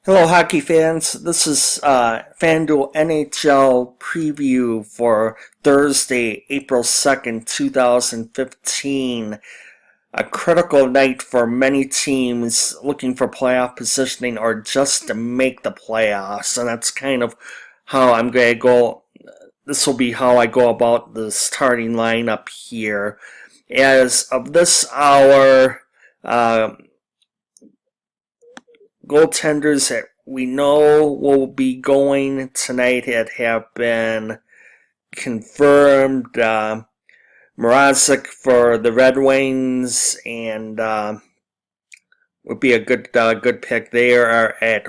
Hello, hockey fans. This is FanDuel NHL preview for Thursday, April 2nd, 2015. A critical night for many teams looking for playoff positioning or just to make the playoffs. And that's kind of how I'm going to go. This will be how I go about the starting lineup here. As of this hour, uh, goaltenders that we know will be going tonight have been confirmed. Mrazek for the Red Wings and would be a good pick. They are at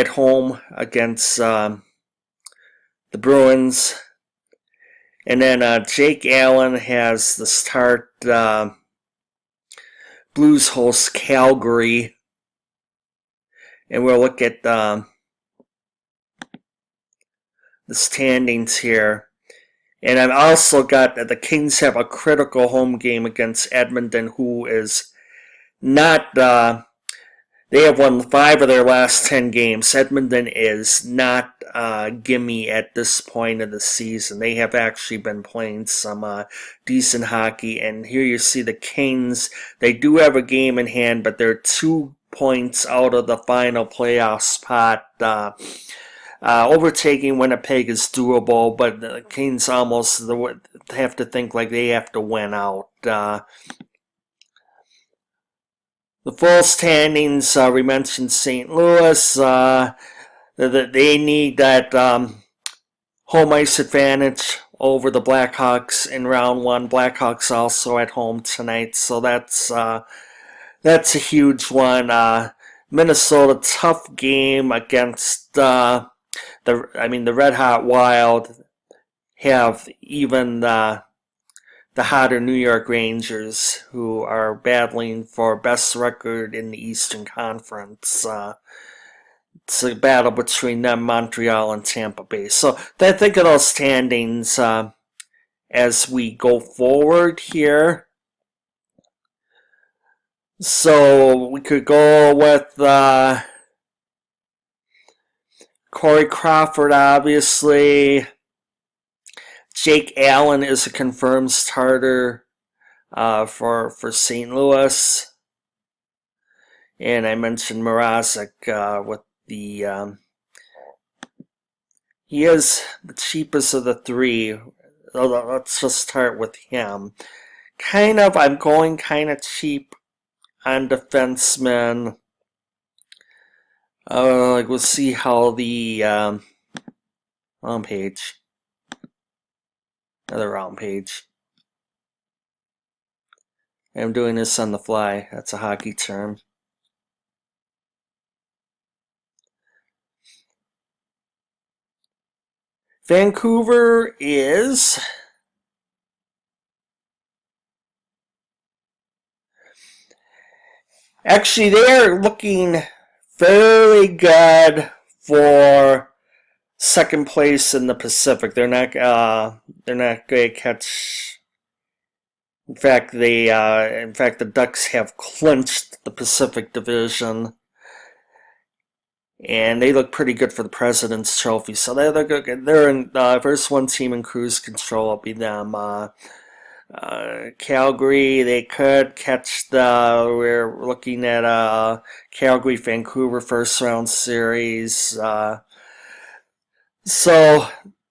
home against the Bruins, and then Jake Allen has the start. Blues host Calgary. And we'll look at the standings here. And I've also got that the Kings have a critical home game against Edmonton, who is not. They have won 5 of their last 10 games. Edmonton is not gimme at this point of the season. They have actually been playing some decent hockey. And here you see the Kings. They do have a game in hand, but they're 2 points out of the final playoff spot. Overtaking Winnipeg is doable, but the Kings almost have to think like they have to win out. The full standings, we mentioned St. Louis. They need that home ice advantage over the Blackhawks in round 1. Blackhawks also at home tonight, so that's a huge one. Minnesota, tough game against the Red Hot Wild have even the hotter New York Rangers, who are battling for best record in the Eastern Conference. It's a battle between them, Montreal, and Tampa Bay. So think of those standings as we go forward here. So we could go with Corey Crawford, obviously. Jake Allen is a confirmed starter for St. Louis. And I mentioned Mrazek with the... he is the cheapest of the 3. Let's just start with him. I'm going kind of cheap on defensemen. We'll see how the wrong page. Another wrong page. I'm doing this on the fly. That's a hockey term. Vancouver is actually, they're looking fairly good for second place in the Pacific. They're not going to catch. In fact, the Ducks have clinched the Pacific Division, and they look pretty good for the President's Trophy. So they're good. They're in first one team in cruise control. Will be them. Calgary, they could catch we're looking at Calgary Vancouver first round series. So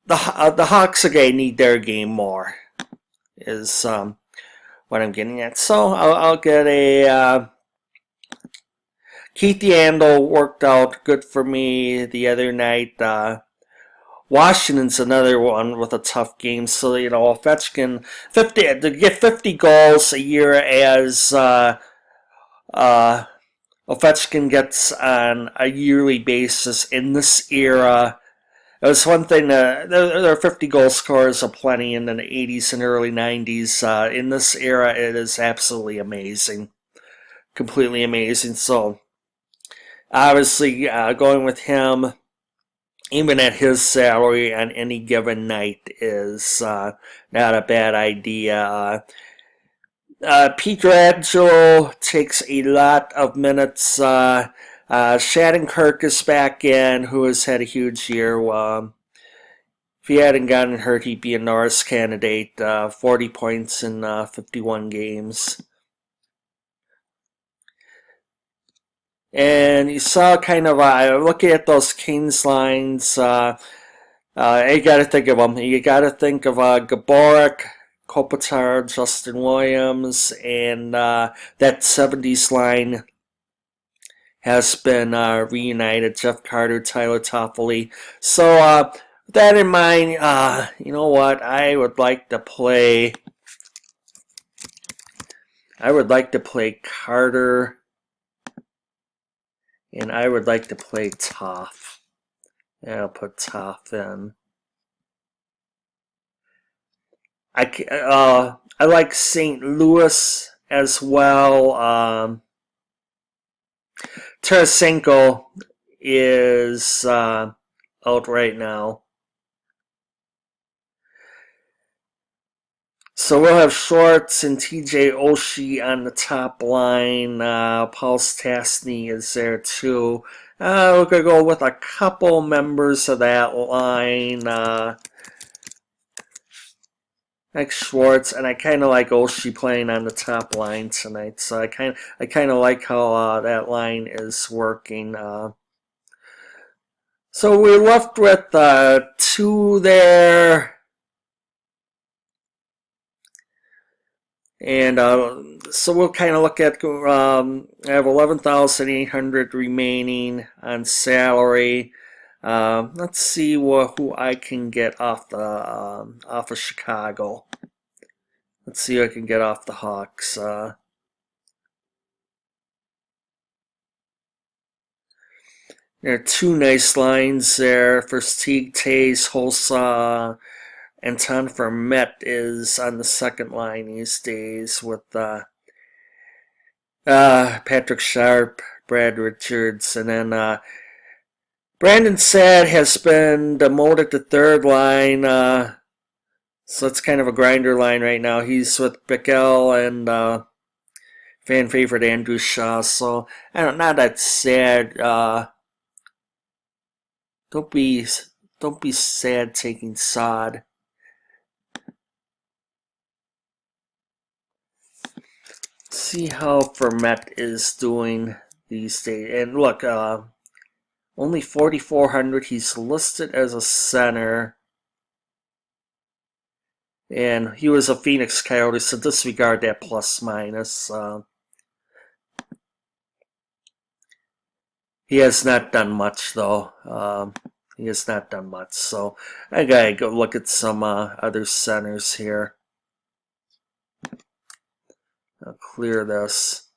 the Hawks again need their game more, is what I'm getting at. So I'll get a Keith Yandel worked out good for me the other night. Washington's another one with a tough game. So, Ovechkin, to get 50 goals a year as Ovechkin gets on a yearly basis in this era. It was one thing, there are 50 goal scorers aplenty in the 80s and early 90s. In this era, it is absolutely amazing. Completely amazing. So, obviously, going with him, even at his salary on any given night, is not a bad idea. Pietrangelo takes a lot of minutes. Shattenkirk is back in, who has had a huge year. If he hadn't gotten hurt, he'd be a Norris candidate. 40 points in 51 games. And you saw kind of, looking at those Kings lines, you got to think of them. You got to think of Gaborik, Kopitar, Justin Williams, and that 70s line has been reunited. Jeff Carter, Tyler Toffoli. So with that in mind, you know what? I would like to play Carter, and I would like to play Toff. And I'll put Toff in. I like St. Louis as well. Tarasenko is out right now. So we'll have Schwartz and TJ Oshie on the top line. Paul Stastny is there too. We're going to go with a couple members of that line. Like Schwartz, and I kind of like Oshie playing on the top line tonight. So I kind of like how that line is working. So we're left with 2 there. And so we'll kind of look at, I have 11,800 remaining on salary. Let's see who I can get off of Chicago. Let's see who I can get off the Hawks. There are 2 nice lines there. First, Teague, Tays, Hossa. Anton Vermette is on the second line these days with Patrick Sharp, Brad Richards, and then Brandon Saad has been demoted to third line, so it's kind of a grinder line right now. He's with Bickell and fan favorite Andrew Shaw, so I don't know, not that sad. Don't be sad taking Saad. See how Vermette is doing these days. And look, only 4,400. He's listed as a center. And he was a Phoenix Coyote, so disregard that plus minus. He has not done much, though. He has not done much. So I gotta go look at some other centers here. I'll clear this.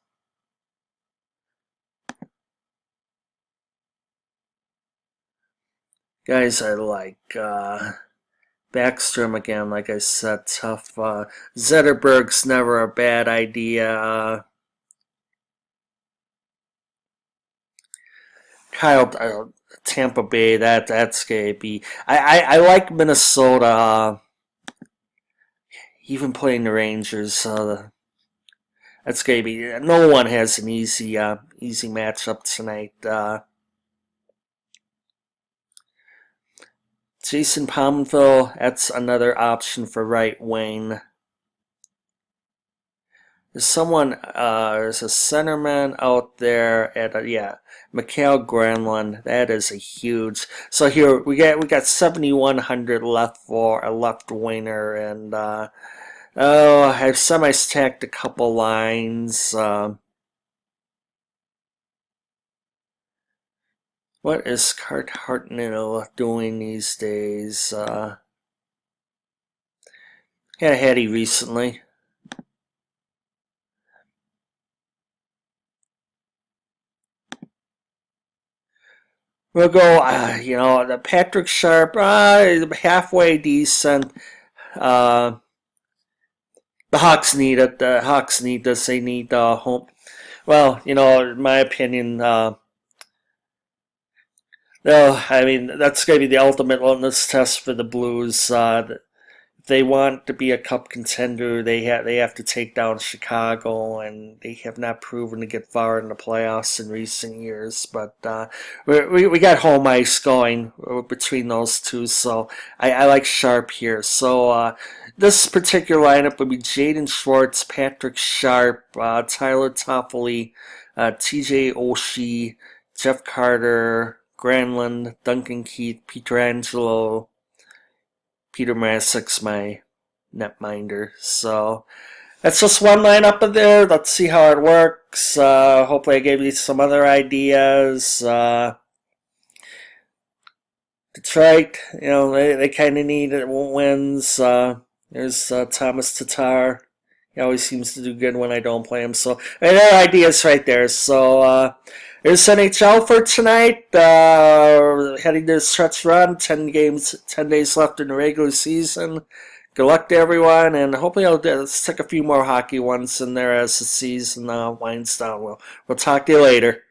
Guys, I like Backstrom again, like I said, tough. Zetterberg's never a bad idea. Kyle, Tampa Bay, that's gonna be. I like Minnesota. Even playing the Rangers, that's gonna be. No one has an easy matchup tonight. Jason Pominville, that's another option for right wing. There's there's a centerman out there at Mikael Granlund. That is a huge. So here we got 7,100 left for a left winger, and I've semi-stacked a couple lines. What is Kurt Hartnell doing these days? Had a Hattie recently. We'll go, the Patrick Sharp, halfway decent. The Hawks need it. The Hawks need this. They need home. Well, in my opinion, no, I mean, that's going to be the ultimate litmus test for the Blues. If they want to be a cup contender, they have to take down Chicago, and they have not proven to get far in the playoffs in recent years. But we got home ice going between those two, so I like Sharp here. So this particular lineup would be Jaden Schwartz, Patrick Sharp, Tyler Toffoli, TJ Oshie, Jeff Carter, Granlund, Duncan Keith, Pietrangelo, Peter Mrazek's my netminder. So that's just one lineup in there. Let's see how it works. Hopefully I gave you some other ideas. Detroit, they kind of need wins. There's Thomas Tatar. He always seems to do good when I don't play him. So there are ideas right there. So there's NHL for tonight. Heading to the stretch run. 10 games, 10 days left in the regular season. Good luck to everyone, and hopefully I'll stick a few more hockey ones in there as the season winds down. We'll talk to you later.